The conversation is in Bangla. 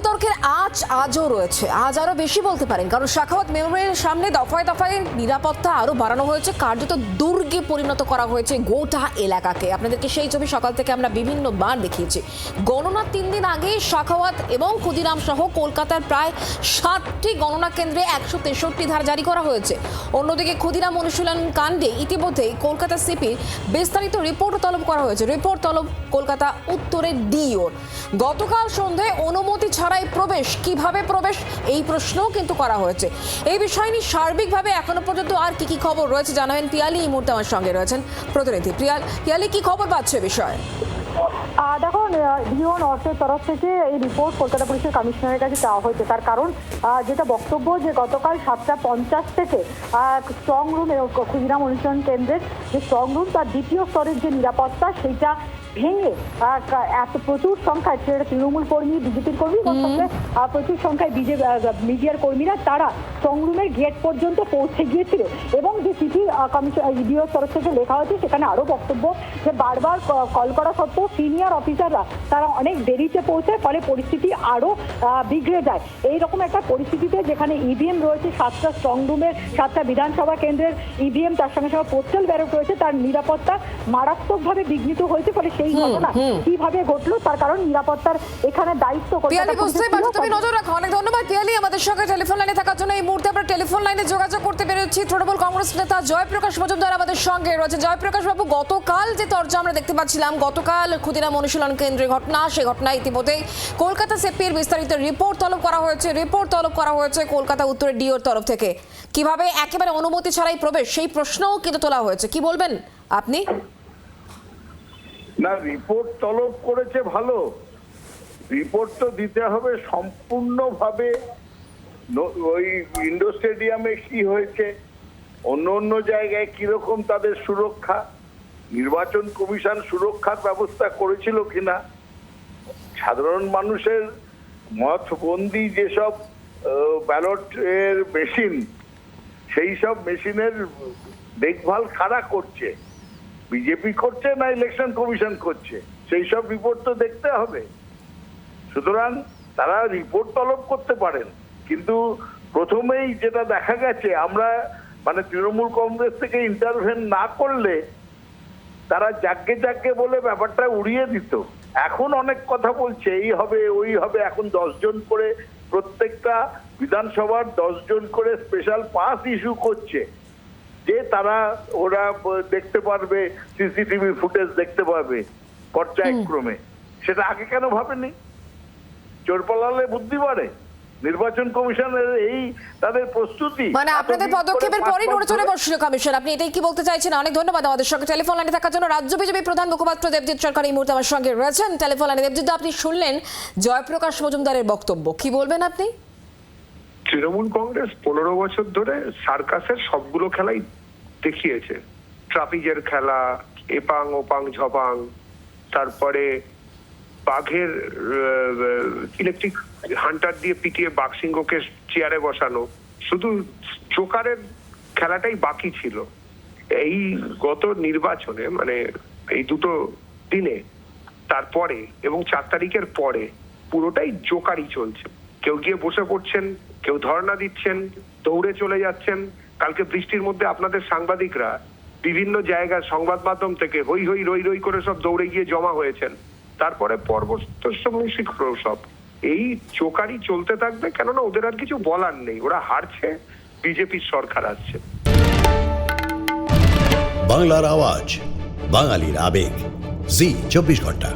বিতর্কের আজও রয়েছে, আজ আরো বেশি বলতে পারেন, কারণ সাখাওয়াত মেমোরিয়ালের সামনে দফায় দফায় নিরাপত্তা আরো বাড়ানো হয়েছে, কার্যত দুর্গে পরিণত করা হয়েছে গোটা এলাকাকে। আপনাদেরকে সেই ছবি সকাল থেকে আমরা বিভিন্ন বার দেখিয়েছি। গণনার 3 দিন আগে সাখাওয়াত এবং ক্ষুদিরাম সহ কলকাতার প্রায় 60টি গণনা কেন্দ্রে 163 ধারা জারি করা হয়েছে। অন্যদিকে ক্ষুদিরাম অনুশীলন কাণ্ডে ইতিমধ্যেই কলকাতা সিপির বিস্তারিত রিপোর্টও তলব করা হয়েছে। রিপোর্ট তলব কলকাতা উত্তরের ডিওর। গতকাল সন্ধ্যায় অনুমতি ছাড়াই প্রবেশ, কিভাবে প্রবেশ, এই প্রশ্নও কিন্তু করা হয়েছে। এই বিষয় নিয়ে সার্বিকভাবে এখনো পর্যন্ত আর কি খবর রয়েছে জানাবেন পিয়ালি। এই মুহূর্তে আমার সঙ্গে রয়েছেন প্রতিনিধি পিয়ালি। কি খবর পাচ্ছে বিষয়ে? দেখো, ডিও নর্থের তরফ থেকে এই রিপোর্ট কলকাতা পুলিশের কমিশনারের কাছে চাওয়া হয়েছে। তার কারণ যেটা বক্তব্য যে গতকাল 7:50 থেকে স্ট্রং রুম ক্ষুদিরাম অনুশীলন কেন্দ্রের যে স্ট্রং রুম তার দ্বিতীয় স্তরের যে নিরাপত্তা সেইটা ভেঙে এত প্রচুর সংখ্যায় তৃণমূল কর্মী, বিজেপির কর্মী এবং প্রচুর সংখ্যায় মিডিয়ার কর্মীরা তারা স্ট্রং রুমের গেট পর্যন্ত পৌঁছে গিয়েছিল। এবং যে চিঠি ডিওর তরফ থেকে লেখা হয়েছে সেখানে আরো বক্তব্য যে বারবার কল করা সত্ত্বেও সিনিয়র অফিসাররা তারা অনেক দেরিতে পৌঁছায়, ফলে পরিস্থিতি আরো বিগড়ে যায়। এইরকম একটা পরিস্থিতিতে যেখানে ইভিএম রয়েছে 7টা স্ট্রং রুমের, 7টা বিধানসভা কেন্দ্রের ইভিএম, তার সঙ্গে সঙ্গে পোস্টাল ব্যালট রয়েছে, তার নিরাপত্তা মারাত্মকভাবে বিঘ্নিত হয়েছে। ফলে সেই ঘটনা কিভাবে ঘটলো তার কারণ নিরাপত্তার এখানে দায়িত্ব তুমি নজর রাখো। অনেক ধন্যবাদ পিয়ালি আমাদের সঙ্গে টেলিফোন লাইনে থাকার জন্য। এই মুহূর্তে আমরা টেলিফোন লাইনে যোগাযোগ করতে পেরেছি তৃণমূল কংগ্রেস নেতা জয়প্রকাশ মজুমদার আমাদের সঙ্গে রয়েছে। জয়প্রকাশ বাবু, গতকাল যে চর্চা আমরা দেখতে পাচ্ছিলাম, গতকাল ক্ষুদিরাম অনুশীলন কেন্দ্রের ঘটনা, সেই ঘটনায় ইতিমধ্যেই কলকাতা সিপির বিস্তারিত রিপোর্ট তলব করা হয়েছে কলকাতা উত্তরের ডিওর তরফ থেকে। কিভাবে একেবারে অনুমতি ছাড়াই প্রবেশ, সেই প্রশ্নও কিন্তু তোলা হয়েছে। কি বলবেন আপনি? না, রিপোর্ট তলব করেছে ভালো, রিপোর্ট তো দিতে হবে সম্পূর্ণভাবে। ওই ইন্ডোর স্টেডিয়ামে কি হয়েছে, অন্য জায়গায় কিরকম তাদের সুরক্ষা, নির্বাচন কমিশন সুরক্ষার ব্যবস্থা করেছিল কিনা, সাধারণ মানুষের মতবন্দি যেসব ব্যালটের মেশিন, সেই সব মেশিনের দেখভাল কারা করছে, বিজেপি করছে না ইলেকশন কমিশন করছে, সেই সব রিপোর্ট তো দেখতে হবে। সুতরাং তারা রিপোর্ট তলব করতে পারেন, কিন্তু প্রথমেই যেটা দেখা গেছে, আমরা মানে তৃণমূল কংগ্রেস থেকে ইন্টারভেন না করলে তারা জাগ্গে বলে ব্যাপারটা উড়িয়ে দিত। এখন অনেক কথা বলছে, এই হবে ওই হবে। এখন 10 জন করে প্রত্যেকটা বিধানসভার 10 জন করে স্পেশাল পাস ইস্যু করছে, যে ওরা দেখতে পারবে, সিসিটিভি ফুটেজ দেখতে পারবে পর্যায়ক্রমে। সেটা আগে কেন ভাবেনি? চোর পালালে বুদ্ধি বাড়ে। নির্বাচন কমিশনের এই তাদের প্রস্তুতি, মানে আপনাদের পদক্ষেপের পরই নড়ে চড়ে বসল কমিশন, আপনি এটাই কি বলতে চাইছেন? অনেক ধন্যবাদ আমাদের সঙ্গে টেলিফোন লাইনে থাকার জন্য। রাজ্য বিজেপি প্রধান মুখপাত্র দেবজিৎ সরকার এই মুহূর্তে আমার সঙ্গে রয়েছেন টেলিফোন লাইনে। দেবজিৎ, আপনি শুনলেন জয়প্রকাশ মজুমদারের বক্তব্য, কি বলবেন আপনি? তৃণমূল কংগ্রেস 15 বছর ধরে সার্কাসের সবগুলো খেলাই দেখিয়েছে। ট্রাপিজের খেলা, এপাং ওপাং ঝপাং, তারপরে বাঘের ইলেকট্রিক হান্টার দিয়ে পিটিয়ে বাঘসিংহকে চেয়ারে বসানো, শুধু জোকারের খেলাটাই বাকি ছিল। এই গত নির্বাচনে, মানে এই দুটো দিনে, তারপরে এবং 4 তারিখের পরে পুরোটাই জোকারই চলছে। কেউ গিয়ে বসে পড়ছেন, কেউ ধর্ণা দিচ্ছেন, দৌড়ে চলে যাচ্ছেন। কালকে বৃষ্টির মধ্যে আপনাদের সাংবাদিকরা বিভিন্ন জায়গায় সংবাদ মাধ্যম থেকে হই রই করে সব দৌড়ে গিয়ে জমা হয়েছেন। তারপরে পর্বতমূষিক প্রসব, এই চোকারি চলতে থাকবে, কেননা ওদের আর কিছু বলার নেই। ওরা হারছে, বিজেপির সরকার আসছে। বাংলার আওয়াজ, বাঙালির আবেগ, জি 24 ঘন্টা।